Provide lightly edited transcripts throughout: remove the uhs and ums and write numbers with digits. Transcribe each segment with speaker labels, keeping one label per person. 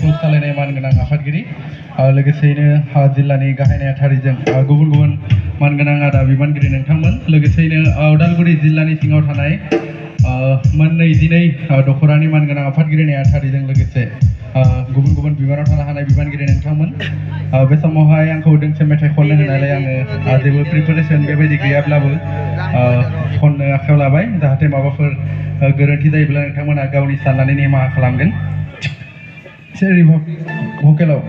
Speaker 1: ABSU सालायनाय मानगोनां आफादगिरि लोगोसेयैनो जिल्लानि गाहाय नेहाथारिजों गुबुन मानगोनां आदा बिबानगिरि नोंथांमोन लोगोसेयैनो उदालगुरि जिल्लानि सिङाव थानाय मोननै दिनै दखरानि मानगोनां आफादगिरि नेहाथारिजों लोगोसे गुबुन बिबानाव थानो हानाय बिबानगिरि नोंथांमोन बे समावहाय आंखौ दोंसे मेथाइ खननो होनायलाय आङो जेबो प्रिपारेसन बेबायदि गैयाब्लाबो खननो आखायाव लाबाय जाहाथे माबाफोर गोरोन्थि जायोब्ला नोंथांमोना गावनि साननानै निमाहा खालामगोन सेरि भकेलाव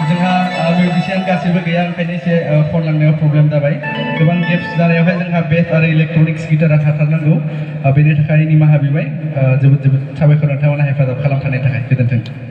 Speaker 1: जोंहा मिउजिशियान गासिबो गैया ओंखायनो एसे खनलांनायाव प्रब्लेम जाबाय गोबां गेप्स जानायावहाय जोंहा बेस आरो इलेक्ट्रनिक्स गिटारा थाथारनांगौ बेनि थाखाय निमाहा बिबाय जोबोद साबायखर नोंथांमोनहा हेफाजाब खालामफानायनि थाखाय गोजोन्थों